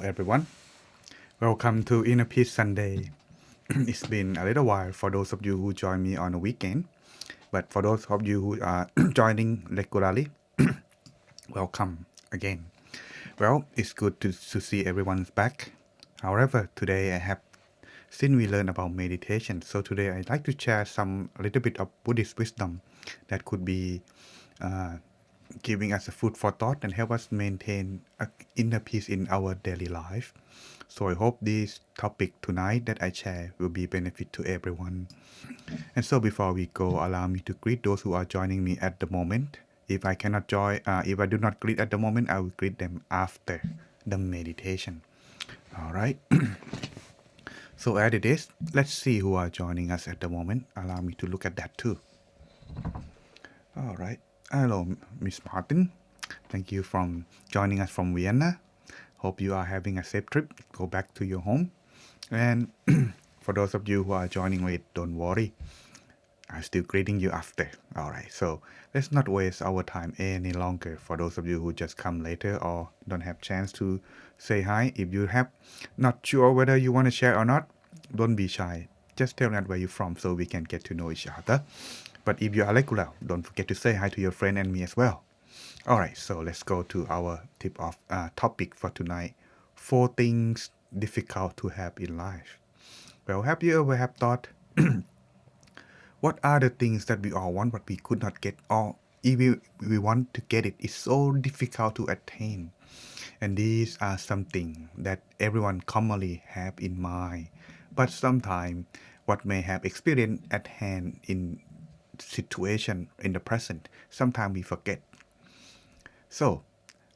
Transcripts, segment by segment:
everyone. Welcome to Inner Peace Sunday. It's been a little while for those of you who join me on a weekend, but for those of you who are joining regularly, welcome again. Well, it's good to see everyone's back. However, today since we learned about meditation, so today I'd like to share a little bit of Buddhist wisdom that could be uh, giving us a food for thought and help us maintain inner peace in our daily life. So I hope this topic tonight that I share will be benefit to everyone. And so before we go, allow me to greet those who are joining me at the moment. If I do not greet at the moment, I will greet them after the meditation. All right. So as it is, let's see who are joining us at the moment. Allow me to look at that too. All right. Hello, Miss Martin. Thank you for joining us from Vienna. Hope you are having a safe trip. Go back to your home. And for those of you who are joining late, don't worry. I'm still greeting you after. All right. So let's not waste our time any longer. For those of you who just come later or don't have chance to say hi, if you have not sure whether you want to share or not, don't be shy. Just tell us where you're from so we can get to know each other. But if you are regular, don't forget to say hi to your friend and me as well. All right, so let's go to our topic for tonight. 4 things difficult to have in life. Well, have you ever have thought, what are the things that we all want but we could not get, or if we want to get it, it's so difficult to attain. And these are something that everyone commonly have in mind. But sometimes what may have experience at hand in situation in the present, sometimes we forget. So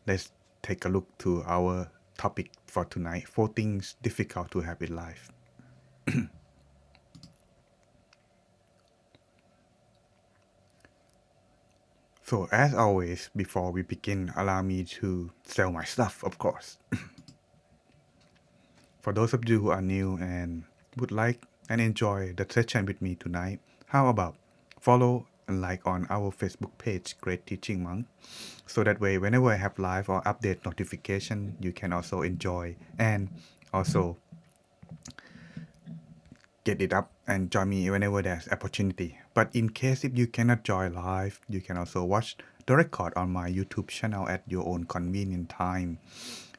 let's take a look to our topic for tonight. 4 things difficult to have in life. So as always, before we begin, allow me to sell my stuff, of course. For those of you who are new and would like and enjoy the session with me tonight, how about follow and like on our Facebook page, Great Teaching Monk. So that way, whenever I have live or update notification, you can also enjoy and also get it up and join me whenever there's opportunity. But in case if you cannot join live, you can also watch the record on my YouTube channel at your own convenient time.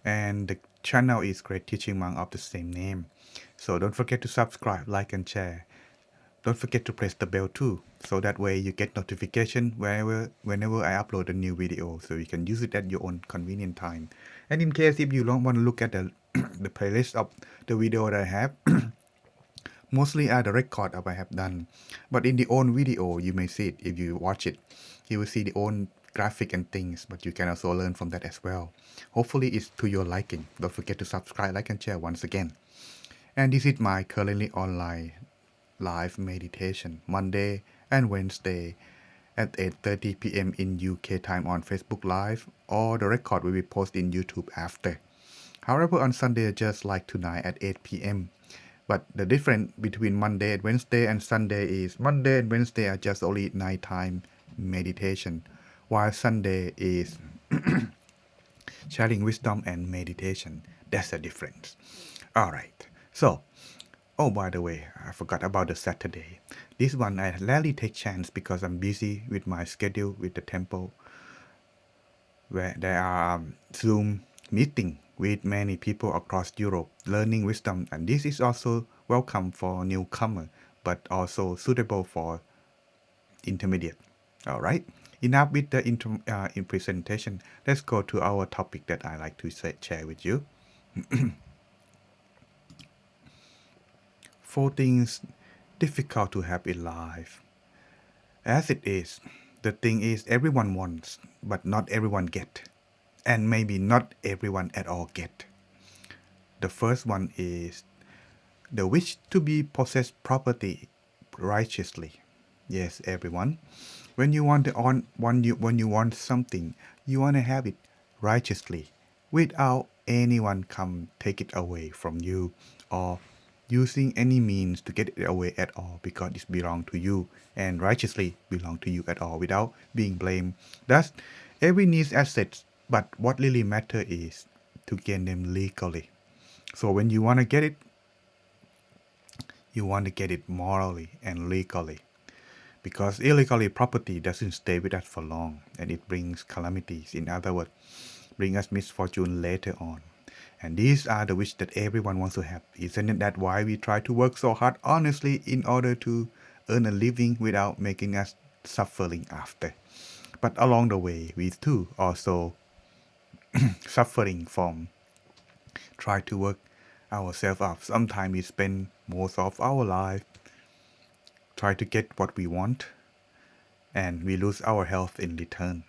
And the channel is Great Teaching Monk of the same name. So don't forget to subscribe, like and share. Don't forget to press the bell too, so that way you get notification whenever I upload a new video, so you can use it at your own convenient time. And in case if you don't want to look at the the playlist of the video that I have, mostly are the record of I have done. But in the own video, you may see it if you watch it. You will see the own graphic and things, but you can also learn from that as well. Hopefully it's to your liking. Don't forget to subscribe, like and share once again. And this is my currently online live meditation Monday and Wednesday at 8:30 p.m. in UK time on Facebook Live, or the record will be posted in YouTube after. However, on Sunday just like tonight at 8 p.m. But the difference between Monday and Wednesday and Sunday is Monday and Wednesday are just only nighttime meditation, while Sunday is sharing wisdom and meditation. That's the difference. All right. So, oh, by the way, I forgot about the Saturday. This one I rarely take chance because I'm busy with my schedule with the temple, where there are Zoom meeting with many people across Europe learning wisdom, and this is also welcome for newcomer, but also suitable for intermediate. All right. Enough with the in presentation. Let's go to our topic that I like to share with you. 4 things difficult to have in life. As it is, the thing is everyone wants, but not everyone get. And maybe not everyone at all get. The first one is the wish to be possessed property righteously. Yes, everyone. When you want something, you want to have it righteously, without anyone come take it away from you, or using any means to get it away at all, because it belongs to you and righteously belong to you at all without being blamed. Thus, every needs assets, but what really matters is to gain them legally. So when you want to get it, you want to get it morally and legally. Because illegally property doesn't stay with us for long and it brings calamities. In other words, bring us misfortune later on. And these are the wish that everyone wants to have. Isn't it that why we try to work so hard honestly in order to earn a living without making us suffering after? But along the way, we too also suffering from try to work ourselves up. Sometimes we spend most of our life try to get what we want and we lose our health in return.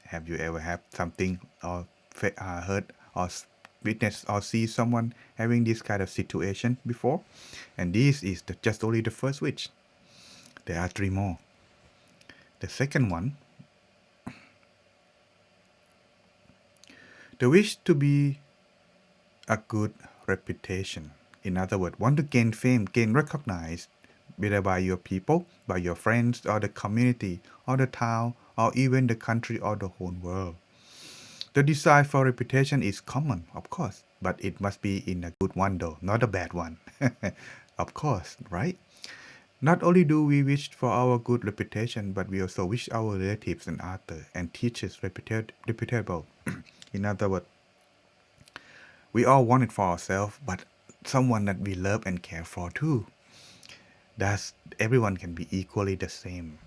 Have you ever had something or heard or witnessed or see someone having this kind of situation before? And this is just only the first wish. There are three more. The second one, the wish to be a good reputation. In other words, want to gain fame, gain recognized, whether by your people, by your friends, or the community, or the town, or even the country or the whole world. The desire for reputation is common, of course, but it must be in a good one though, not a bad one. Of course, right? Not only do we wish for our good reputation, but we also wish our relatives and others and teachers reputable. In other words, we all want it for ourselves, but someone that we love and care for too. Thus, everyone can be equally the same.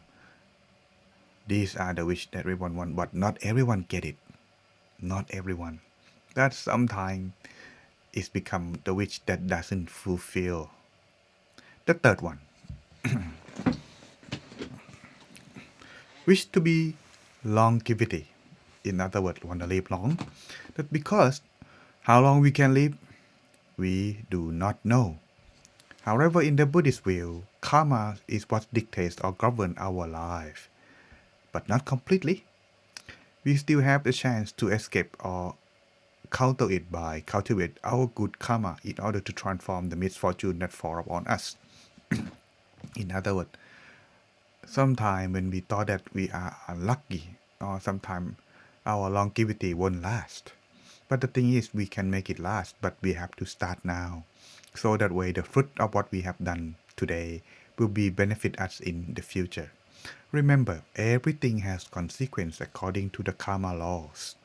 These are the wish that everyone wants, but not everyone get it. Not everyone. That sometimes is become the wish that doesn't fulfill. The third one, wish to be longevity. In other words, want to live long. That because how long we can live, we do not know. However, in the Buddhist view, karma is what dictates or governs our life, but not completely. We still have the chance to escape or counter it by cultivate our good karma in order to transform the misfortune that fall upon us. In other words, sometimes when we thought that we are unlucky, or sometimes our longevity won't last. But the thing is, we can make it last, but we have to start now. So that way, the fruit of what we have done today will be benefit us in the future. Remember, everything has consequence according to the karma laws.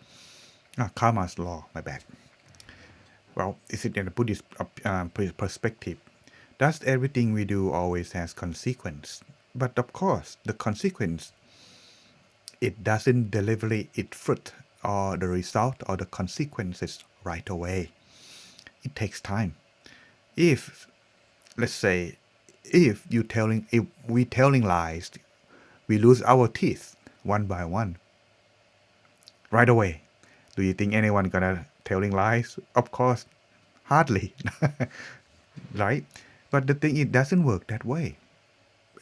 Karma's law, my bad. Well, is it in a Buddhist perspective? Does everything we do always has consequence? But of course, the consequence, it doesn't deliver its fruit or the result or the consequences right away. It takes time. If, let's say, if we telling lies, we lose our teeth one by one right away. Do you think anyone gonna telling lies? Of course, hardly, right? But the thing, it doesn't work that way.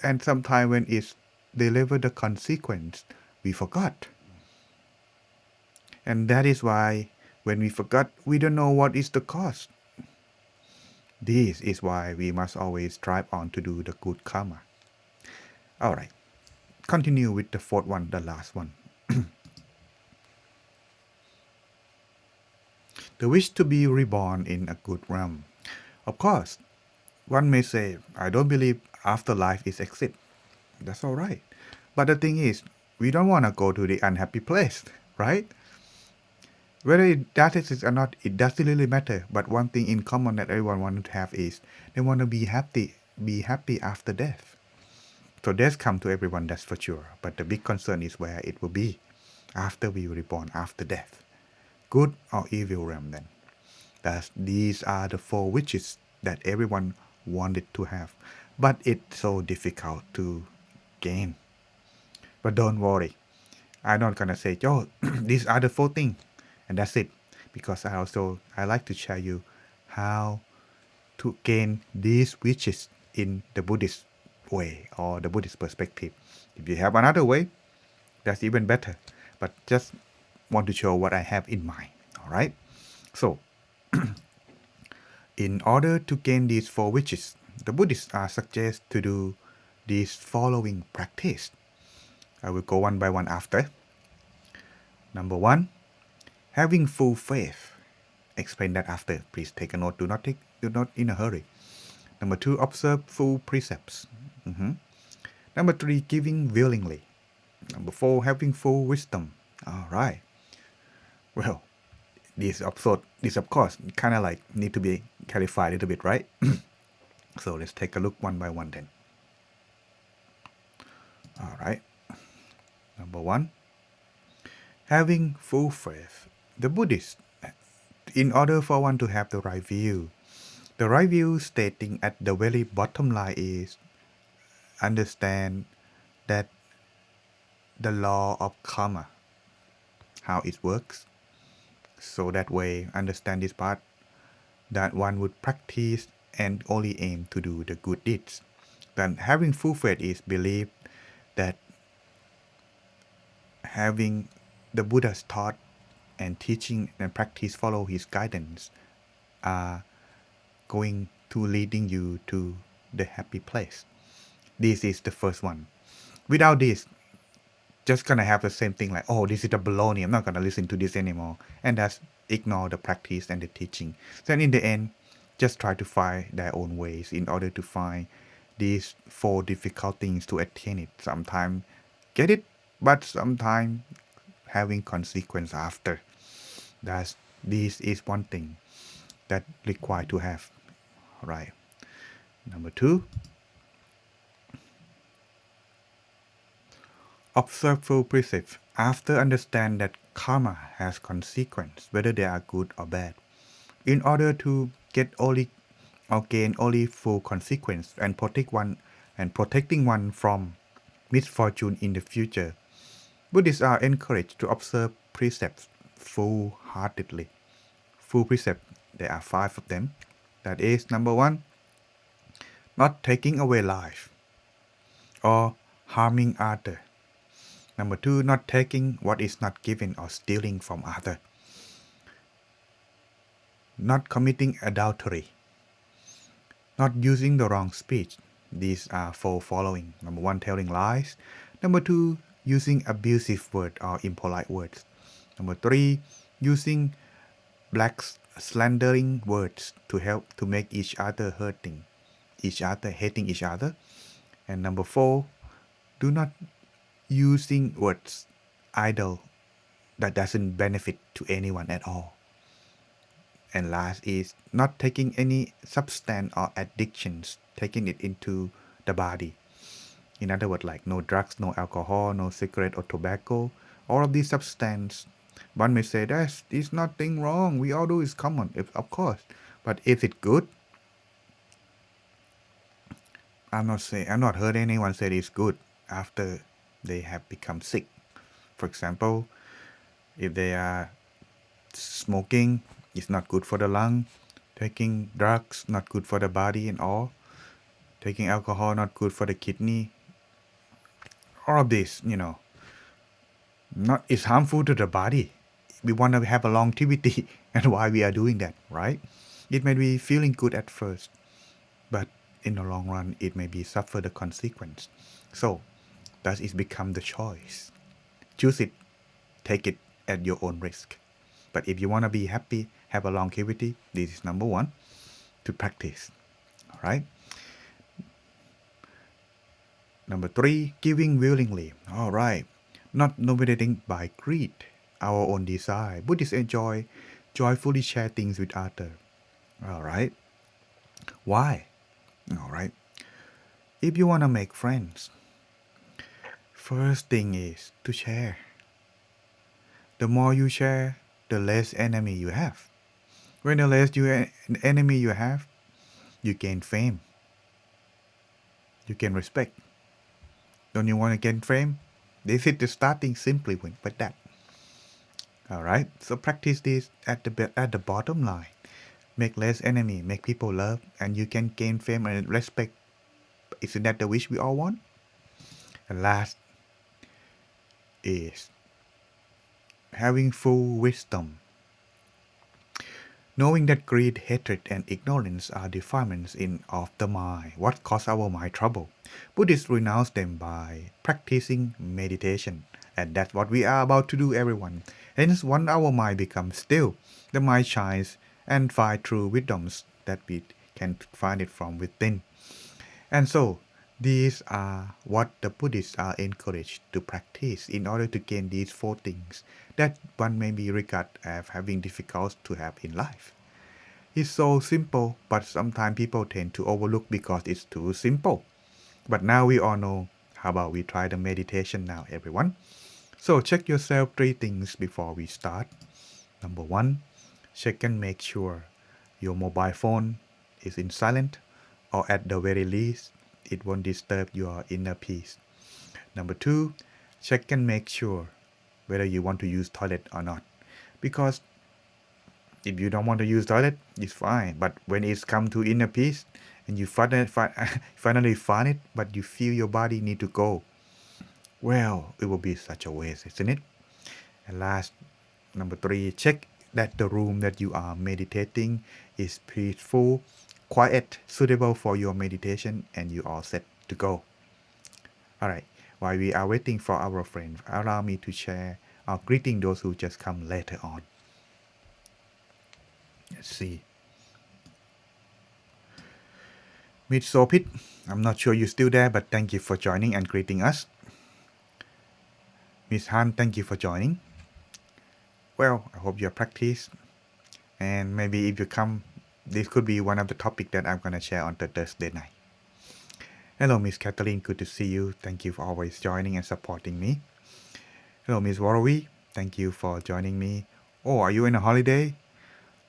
And sometimes when it's deliver the consequence, we forgot. And that is why when we forgot, we don't know what is the cost. This is why we must always strive on to do the good karma. Alright, continue with the fourth one, the last one. The wish to be reborn in a good realm. Of course, one may say, I don't believe afterlife is exist. That's alright. But the thing is, we don't want to go to the unhappy place, right? Whether that exists or not, it doesn't really matter. But one thing in common that everyone wants to have is they want to be happy after death. So death comes to everyone, that's for sure. But the big concern is where it will be after we were reborn, after death. Good or evil realm then. These are the four wishes that everyone wanted to have. But it's so difficult to gain. But don't worry. I'm not gonna say, yo, these are the four things. And that's it. Because I like to share you how to gain these wishes in the Buddhist way or the Buddhist perspective. If you have another way, that's even better. But just want to show what I have in mind. Alright? So, in order to gain these four wishes, the Buddhists are suggest to do these following practice. I will go one by one after. Number one, having full faith. Explain that after. Please take a note. Do not in a hurry. Number two, observe full precepts. Mhm. Number three, giving willingly. Number four, having full wisdom. All right. Well, this of course kind of like need to be clarified a little bit, right? So let's take a look one by one then. All right. Number one, having full faith. The Buddhist, in order for one to have the right view stating at the very bottom line is understand that the law of karma, how it works. So that way, understand this part that one would practice and only aim to do the good deeds. Then having full faith is believe that having the Buddha's thought and teaching and practice follow his guidance are going to leading you to the happy place. This is the first one. Without this, just gonna have the same thing like, oh, this is a baloney. I'm not gonna listen to this anymore, and that's ignore the practice and the teaching. Then in the end, just try to find their own ways in order to find these four difficult things to attain it. Sometimes get it, but sometimes having consequence after. That's this is one thing that required to have. Right. Number two, observe full precepts. After understand that karma has consequence, whether they are good or bad. In order to get only or gain only full consequence and protecting one from misfortune in the future, Buddhists are encouraged to observe precepts full-heartedly. Full precept, there are five of them. That is number one, not taking away life or harming other. Number two, not taking what is not given or stealing from other. Not committing adultery. Not using the wrong speech. These are four following. Number one, telling lies. Number two, using abusive words or impolite words. Number three, using black slandering words to help to make each other hating each other. And number four, do not using words idle that doesn't benefit to anyone at all. And last is not taking any substance or addictions, taking it into the body. In other words, like no drugs, no alcohol, no cigarette or tobacco. All of these substances, one may say there's nothing wrong. We all do is common, of course. But is it good? I'm not heard anyone say it's good after they have become sick. For example, if they are smoking, it's not good for the lung. Taking drugs, not good for the body and all. Taking alcohol, not good for the kidney. All of this, not is harmful to the body. We want to have a longevity, and why we are doing that, right? It may be feeling good at first, but in the long run, it may be suffer the consequence. So, thus it become the choice. Choose it, take it at your own risk. But if you want to be happy, have a longevity, this is number one, to practice. All right. Number three, giving willingly. All right. Not dominating by greed, our own desire. Buddhists enjoy joyfully share things with others. All right. Why? All right. If you want to make friends, first thing is to share. The more you share, the less enemy you have. When the less enemy you have, you gain fame. You gain respect. Don't you want to gain fame? This is the starting simply with that. All right. So practice this at the bottom line. Make less enemy, make people love, and you can gain fame and respect. Isn't that the wish we all want? And last is having full wisdom. Knowing that greed, hatred, and ignorance are defilements of the mind, what cause our mind trouble. Buddhists renounce them by practicing meditation. And that's what we are about to do, everyone. Hence, when our mind becomes still, the mind shines and find true wisdoms that we can find it from within. And so, these are what the Buddhists are encouraged to practice in order to gain these four things that one may be regarded as having difficult to have in life. It's so simple, but sometimes people tend to overlook because it's too simple. But now we all know. How about we try the meditation now, everyone? So check yourself three things before we start. Number one, check and make sure your mobile phone is in silent, or at the very least, it won't disturb your inner peace. Number two, check and make sure whether you want to use toilet or not. Because if you don't want to use toilet, it's fine. But when it's come to inner peace and you finally find it, but you feel your body need to go, well, it will be such a waste, isn't it? And last, number three, check that the room that you are meditating is peaceful, quiet, suitable for your meditation, and you are set to go. All right. While we are waiting for our friends, allow me to share our greeting those who just come later on. Let's see. Meet Sopit. I'm not sure you're still there, but thank you for joining and greeting us. Miss Han, thank you for joining. Well, I hope you practice, and maybe if you come, this could be one of the topics that I'm gonna share on the Thursday night. Hello, Miss Kathleen. Good to see you. Thank you for always joining and supporting me. Hello, Miss Warawi. Thank you for joining me. Oh, are you in a holiday?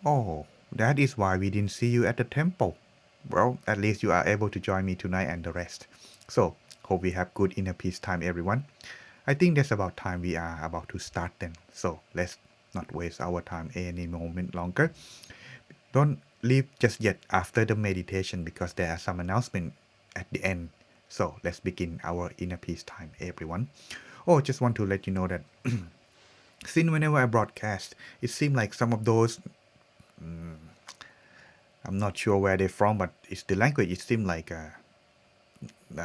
Oh, that is why we didn't see you at the temple. Well, at least you are able to join me tonight and the rest. So, hope we have good inner peace time, everyone. I think that's about time we are about to start then. So, let's not waste our time any moment longer. Don't leave just yet after the meditation because there are some announcements at the end. So, let's begin our inner peace time, everyone. Oh, just want to let you know that since whenever I broadcast, it seems like some of those I'm not sure where they're from, but it's the language. It seems like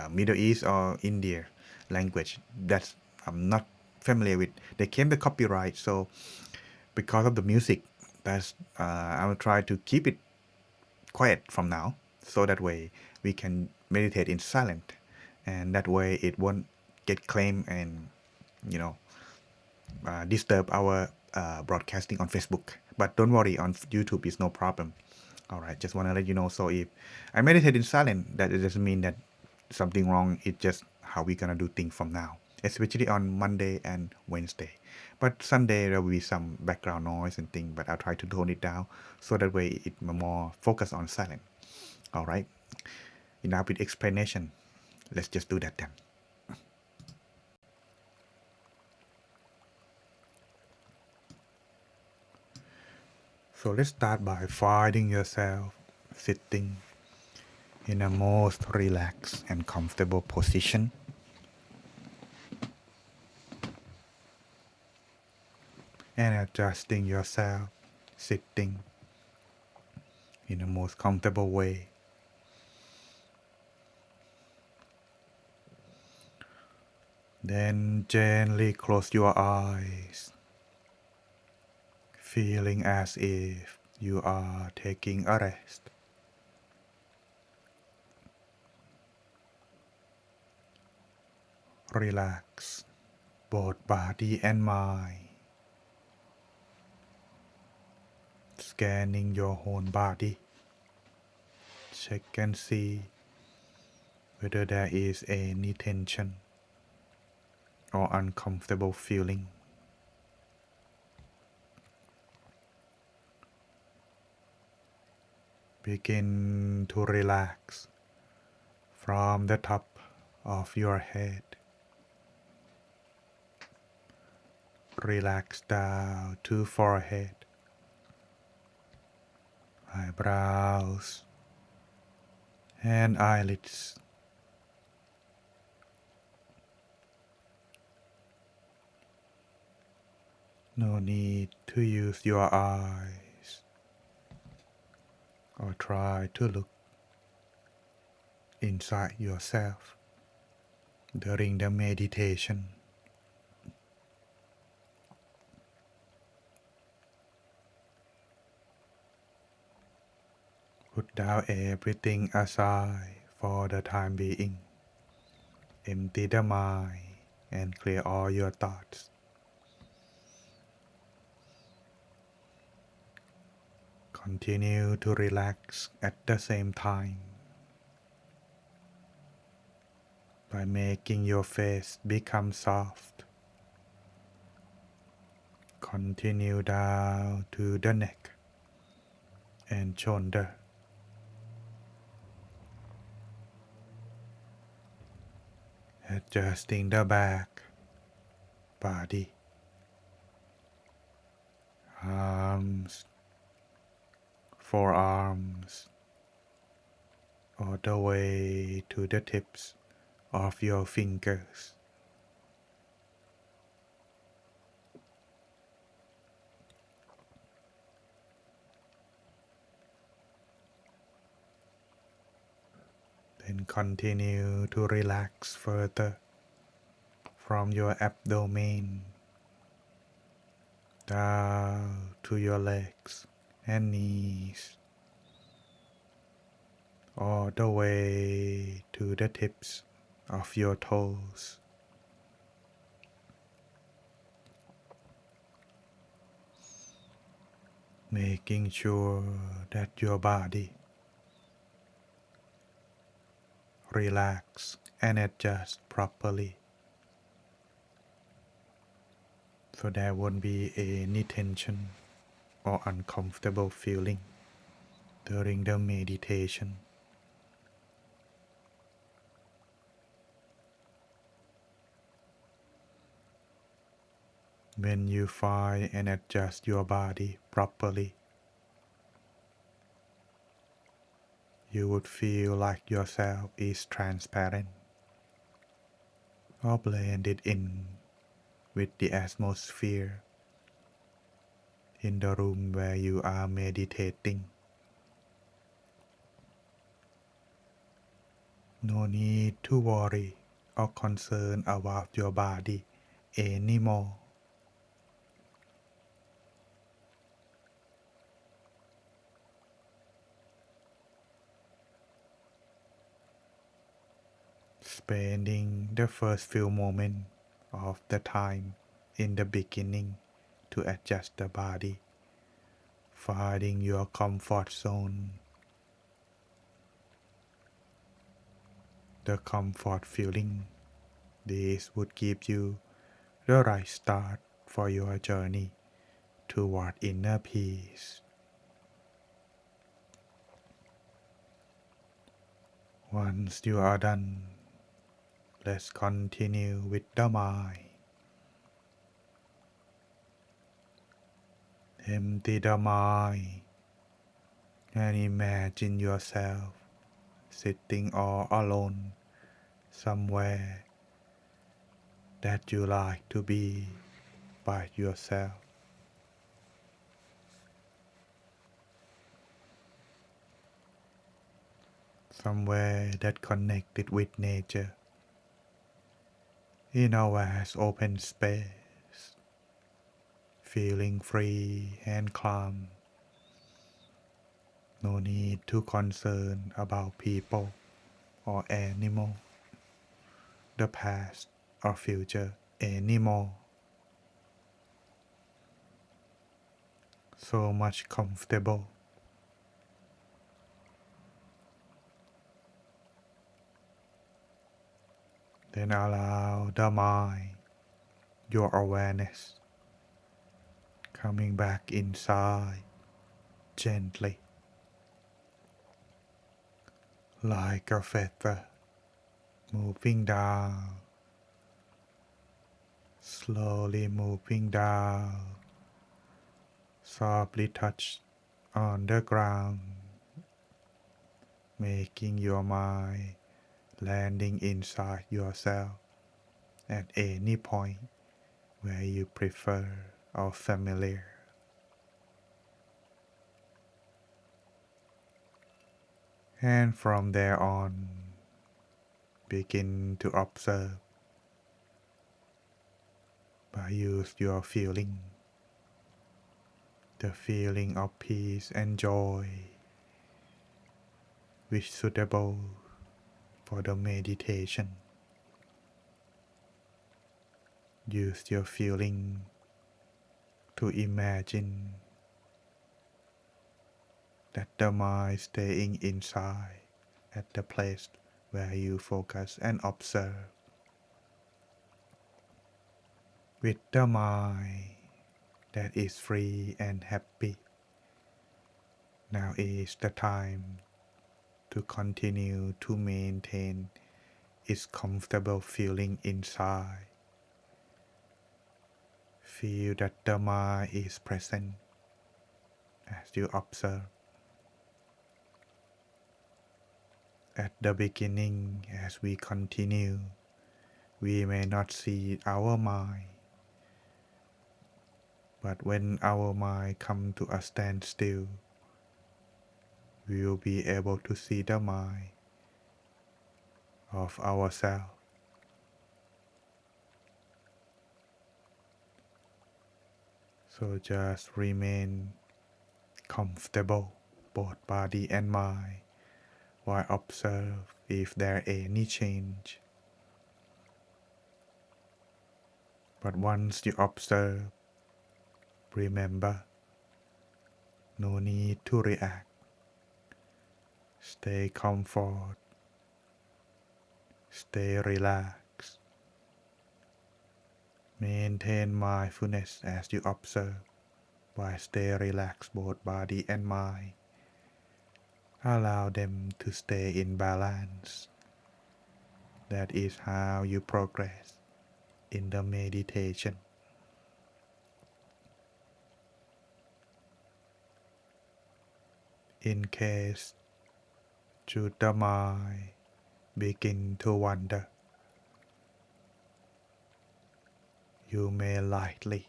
Middle East or India language. That's I'm not familiar with. They came the copyright, so because of the music, that's I will try to keep it quiet from now, so that way we can meditate in silent, and that way it won't get claimed and you know disturb our broadcasting on Facebook. But don't worry, on YouTube is no problem. All right, just want to let you know. So if I meditate in silent, that it doesn't mean that something wrong. It's just how we're gonna do things from now, especially on Monday and Wednesday. But Sunday there will be some background noise and thing, but I'll try to tone it down so that way it more focus on silent. All right, enough with explanation. Let's just do that then. So let's start by finding yourself sitting in a most relaxed and comfortable position. And adjusting yourself sitting in the most comfortable way. Then gently close your eyes, feeling as if you are taking a rest. Relax both body and mind, scanning your whole body. Check and see whether there is any tension or uncomfortable feeling. Begin to relax from the top of your head. Relax down to forehead, eyebrows, and eyelids. No need to use your eyes or try to look inside yourself during the meditation. Put down everything aside for the time being. Empty the mind and clear all your thoughts. Continue to relax at the same time by making your face become soft. Continue down to the neck and shoulder. Adjusting the back, body, arms, forearms, all the way to the tips of your fingers. Then continue to relax further from your abdomen down to your legs and knees, all the way to the tips of your toes. Making sure that your body relax and adjust properly, so there won't be any tension or uncomfortable feeling during the meditation. When you find and adjust your body properly, you would feel like yourself is transparent or blended in with the atmosphere in the room where you are meditating. No need to worry or concern about your body anymore. Spending the first few moments of the time in the beginning to adjust the body, finding your comfort zone. The comfort feeling, this would give you the right start for your journey toward inner peace. Once you are done, let's continue with the mind. Empty the mind and imagine yourself sitting all alone somewhere that you like to be by yourself. Somewhere that connected with nature in a vast open space, feeling free and calm. No need to concern about people or animal, the past or future anymore. So much comfortable. Then allow the mind, your awareness, coming back inside gently, like a feather moving down, slowly moving down, softly touch on the ground, making your mind landing inside yourself at any point where you prefer or familiar. And from there on, begin to observe by use your feeling, the feeling of peace and joy which suitable for the meditation. Use your feeling to imagine that the mind staying inside at the place where you focus and observe. With the mind that is free and happy, now is the time to continue to maintain its comfortable feeling inside. Feel that the mind is present as you observe. At the beginning, as we continue, we may not see our mind, but when our mind comes to a standstill, we will be able to see the mind of ourselves. So just remain comfortable, both body and mind, while observe if there any change. But once you observe, remember, no need to react. Stay comfort, stay relaxed. Maintain mindfulness as you observe, while stay relaxed both body and mind. Allow them to stay in balance. That is how you progress in the meditation. In case should the mind begin to wander, you may lightly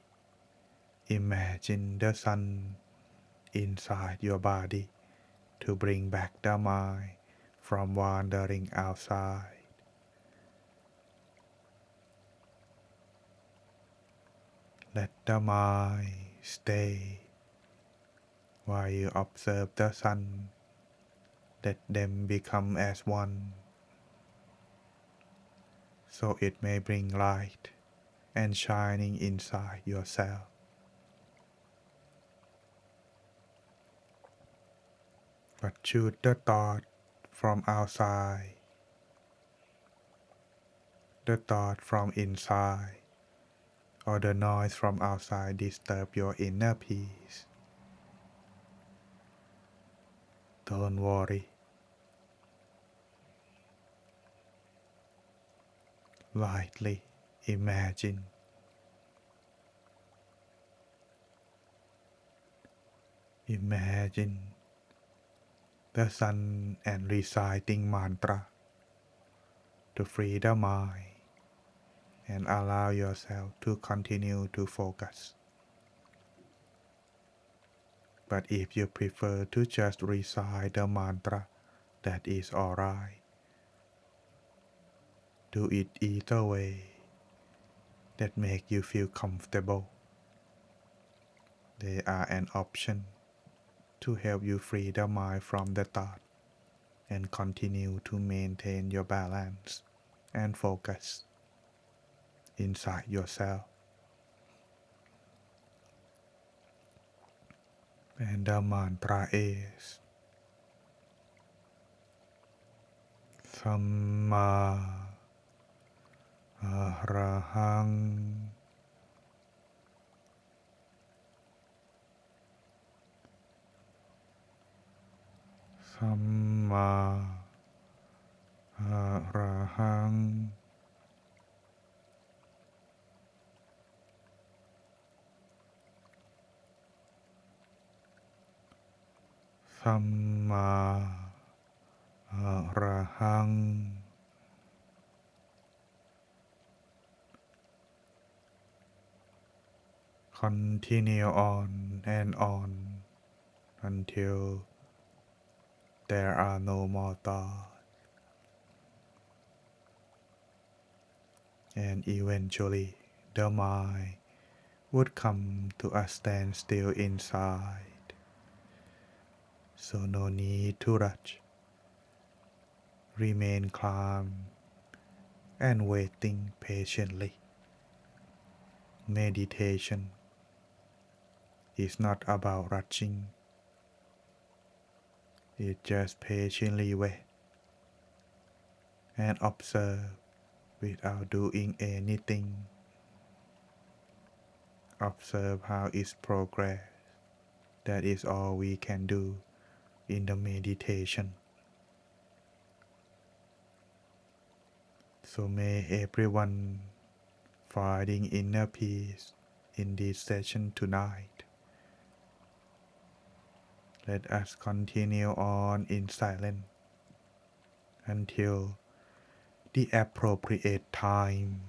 imagine the sun inside your body to bring back the mind from wandering outside. Let the mind stay while you observe the sun. Let them become as one, so it may bring light and shining inside yourself. But should the thought from outside, the thought from inside, or the noise from outside disturb your inner peace, don't worry. Lightly imagine the sun and reciting mantra to free the mind and allow yourself to continue to focus. But if you prefer to just recite the mantra, that is alright. Do it either way that make you feel comfortable. They are an option to help you free the mind from the thought and continue to maintain your balance and focus inside yourself. And the mantra is Samma Arahang Samma Arahang Samma Arahang. Continue on and on until there are no more thoughts, and eventually the mind would come to a standstill inside. So no need to rush. Remain calm and waiting patiently. Meditation is not about rushing. It just patiently wait and observe without doing anything. Observe how it progress. That is all we can do in the meditation. So may everyone finding inner peace in this session tonight. Let us continue on in silence until the appropriate time.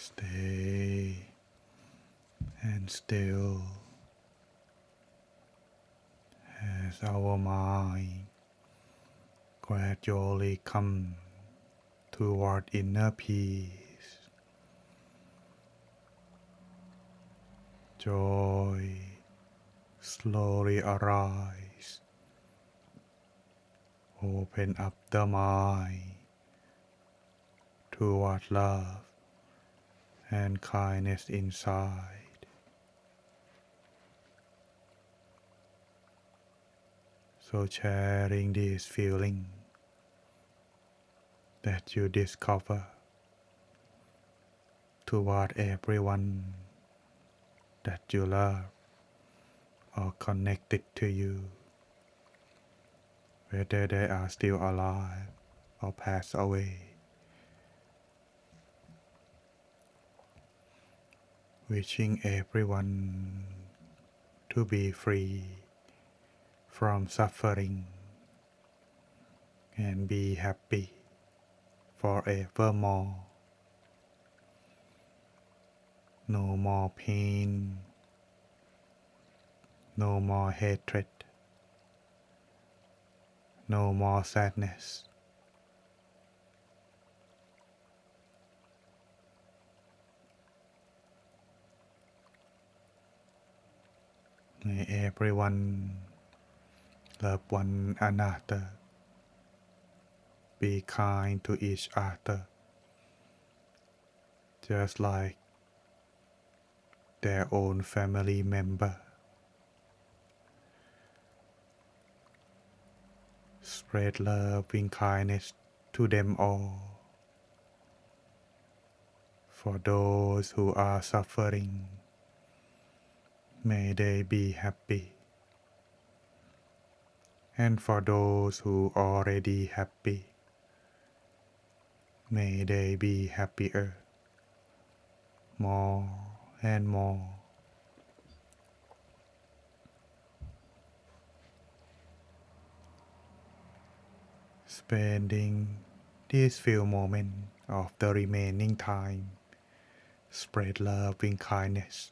Stay and still as our mind gradually come toward inner peace. Joy slowly arise. Open up the mind toward love and kindness inside. So sharing this feeling that you discover toward everyone that you love or connected to you, whether they are still alive or passed away. Wishing everyone to be free from suffering and be happy forevermore. No more pain, no more hatred, no more sadness. May everyone love one another, be kind to each other, just like their own family member. Spread loving kindness to them all. For those who are suffering, may they be happy. And for those who already happy, may they be happier, more and more. Spending these few moments of the remaining time, spread loving kindness.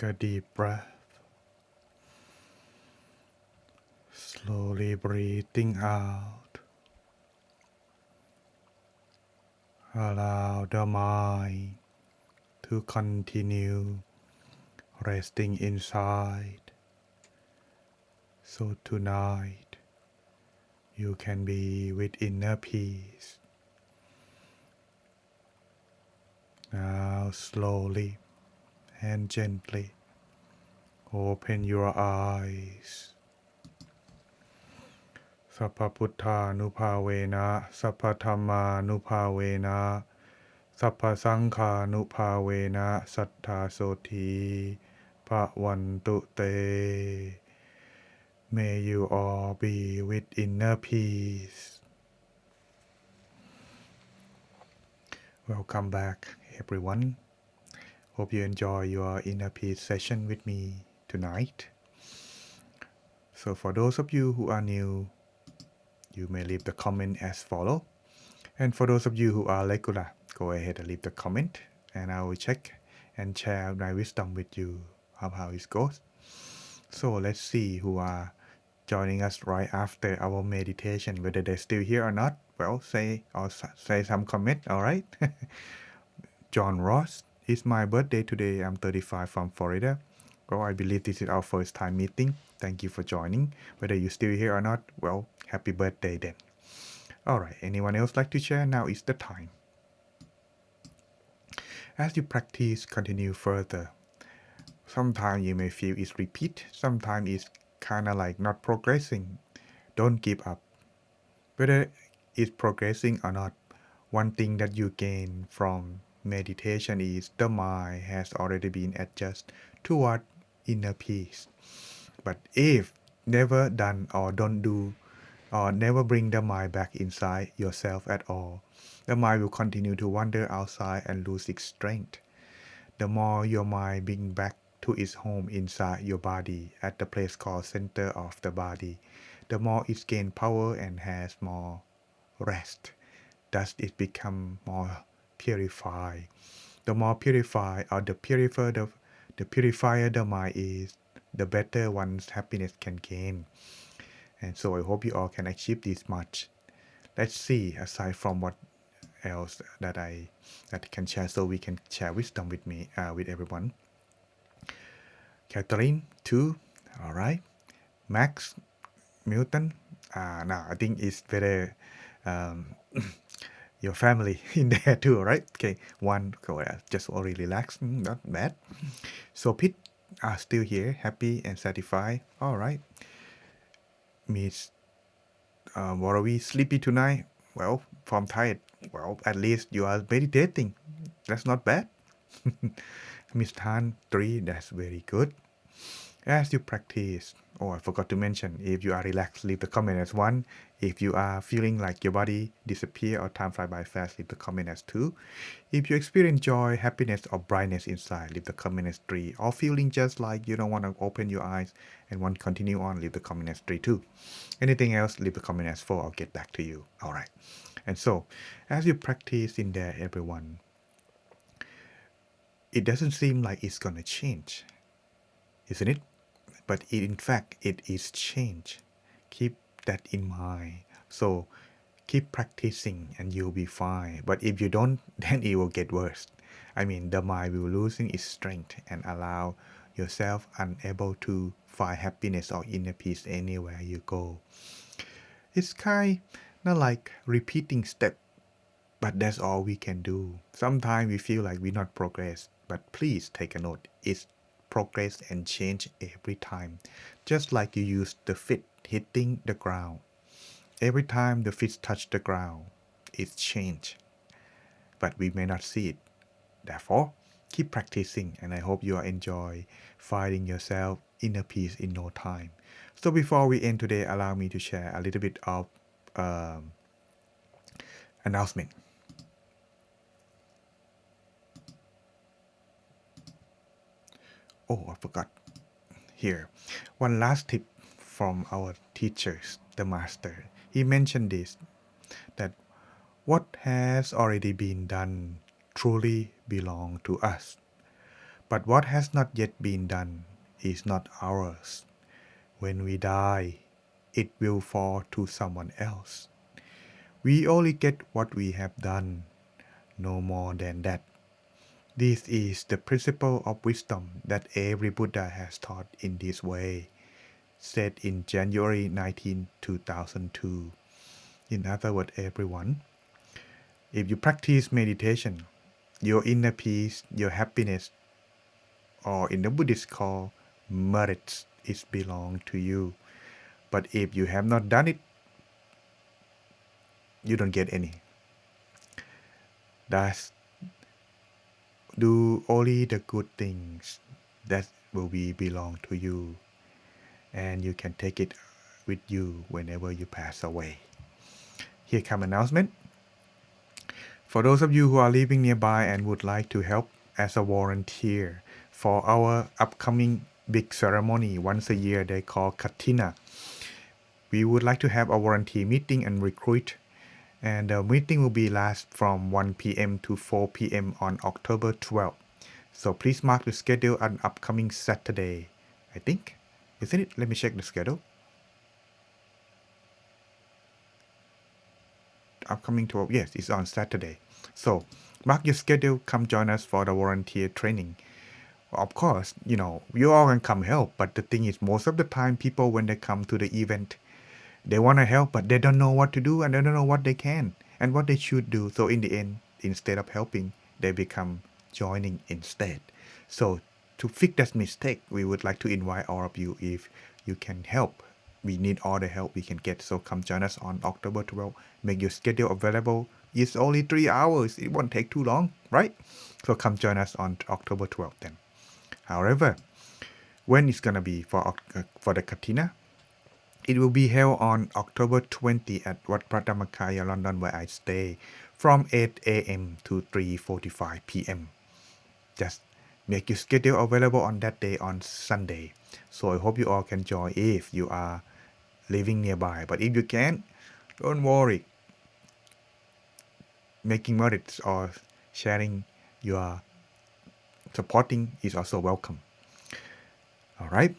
Take a deep breath. Slowly breathing out. Allow the mind to continue resting inside. So tonight you can be with inner peace. Now slowly and gently open your eyes. Sappha Putthanuภาเวนะ Sappha Dhammanuภาเวนะ Sappha Saṅghānuภาเวนะ Sattha Soti Bhavantu Te. May you all be with inner peace. Welcome back, everyone. Hope you enjoy your inner peace session with me tonight. So for those of you who are new, you may leave the comment as follow. And for those of you who are regular, go ahead and leave the comment and I will check and share my wisdom with you of how it goes. So let's see who are joining us right after our meditation, whether they're still here or not. Well, say some comment, all right? John Ross, it's my birthday today. I'm 35 from Florida. Well, I believe this is our first time meeting. Thank you for joining. Whether you're still here or not, well, happy birthday then. All right, anyone else like to share? Now is the time. As you practice, continue further. Sometimes you may feel it's repeat. Sometimes it's kind of like not progressing. Don't give up. Whether it's progressing or not, one thing that you gain from meditation is the mind has already been adjusted toward inner peace. But if never done or don't do or never bring the mind back inside yourself at all, the mind will continue to wander outside and lose its strength. The more your mind brings back to its home inside your body at the place called center of the body, the more it gains power and has more rest. Thus it becomes more purified. The more purified or the purifier the mind is, the better one's happiness can gain. And so I hope you all can achieve this much. Let's see, aside from what else that can share, so we can share wisdom with me, with everyone. Catherine, too. All right. Max, Milton. Now I think it's better. Your family in there too, right? Okay, one, just only relax, not bad. So Pete are still here, happy and satisfied. All right. Miss Warawi, sleepy tonight? Well, from tired. Well, at least you are meditating. That's not bad. Miss Tan, 3, that's very good. As you practice, I forgot to mention, if you are relaxed, leave the comment as 1. If you are feeling like your body disappear or time fly by fast, leave the comment as 2. If you experience joy, happiness, or brightness inside, leave the comment as 3. Or feeling just like you don't want to open your eyes and want to continue on, leave the comment as 3 too. Anything else, leave the comment as 4. I'll get back to you. All right. And so, as you practice in there, everyone, it doesn't seem like it's going to change, isn't it? But in fact, it is change. Keep that in mind. So keep practicing and you'll be fine. But if you don't, then it will get worse. I mean, the mind will losing its strength and allow yourself unable to find happiness or inner peace anywhere you go. It's kind of like repeating step, but that's all we can do. Sometimes we feel like we not progress, but please take a note. It's progress and change every time. Just like you use the feet hitting the ground. Every time the feet touch the ground, it's change. But we may not see it. Therefore, keep practicing and I hope you enjoy finding yourself inner peace in no time. So before we end today, allow me to share a little bit of announcement. I forgot. Here, one last tip from our teachers, the master. He mentioned this, that what has already been done truly belongs to us. But what has not yet been done is not ours. When we die, it will fall to someone else. We only get what we have done, no more than that. This is the principle of wisdom that every Buddha has taught in this way, said in January 19, 2002. In other words, everyone, if you practice meditation, your inner peace, your happiness, or in the Buddhist call, merits, is belong to you. But if you have not done it, you don't get any. Thus, do only the good things that will be belong to you, and you can take it with you whenever you pass away. Here come announcement. For those of you who are living nearby and would like to help as a volunteer for our upcoming big ceremony once a year they call Katina, we would like to have a volunteer meeting and recruit. And the meeting will be last from 1 p.m. to 4 p.m. on October 12th. So please mark the schedule on upcoming Saturday, I think. Isn't it? Let me check the schedule. Upcoming 12, yes, it's on Saturday. So mark your schedule, come join us for the volunteer training. Of course, you all can come help, but the thing is, most of the time, people, when they come to the event, they want to help, but they don't know what to do and they don't know what they can and what they should do. So in the end, instead of helping, they become joining instead. So to fix that mistake, we would like to invite all of you if you can help. We need all the help we can get. So come join us on October 12th. Make your schedule available. It's only 3 hours. It won't take too long, right? So come join us on October 12th then. However, when it's going to be for the Katina, it will be held on October 20 at Wat Pratamakkaya, London, where I stay, from 8 a.m. to 3:45 p.m. Just make your schedule available on that day on Sunday. So I hope you all can join if you are living nearby. But if you can't, don't worry. Making merits or sharing your supporting is also welcome. All right.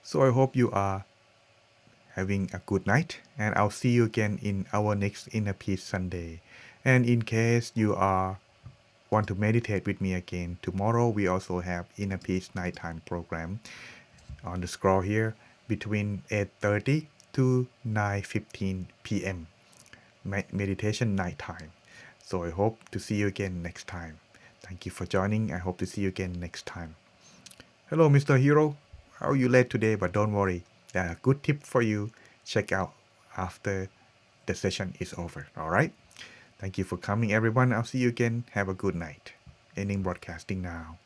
So I hope you are having a good night, and I'll see you again in our next Inner Peace Sunday. And in case you want to meditate with me again, tomorrow we also have Inner Peace Nighttime program on the scroll here between 8:30 to 9:15 p.m. Meditation nighttime. So I hope to see you again next time. Thank you for joining. I hope to see you again next time. Hello, Mr. Hero. How are you late today? But don't worry. There are good tips for you. Check out after the session is over. All right. Thank you for coming, everyone. I'll see you again. Have a good night. Ending broadcasting now.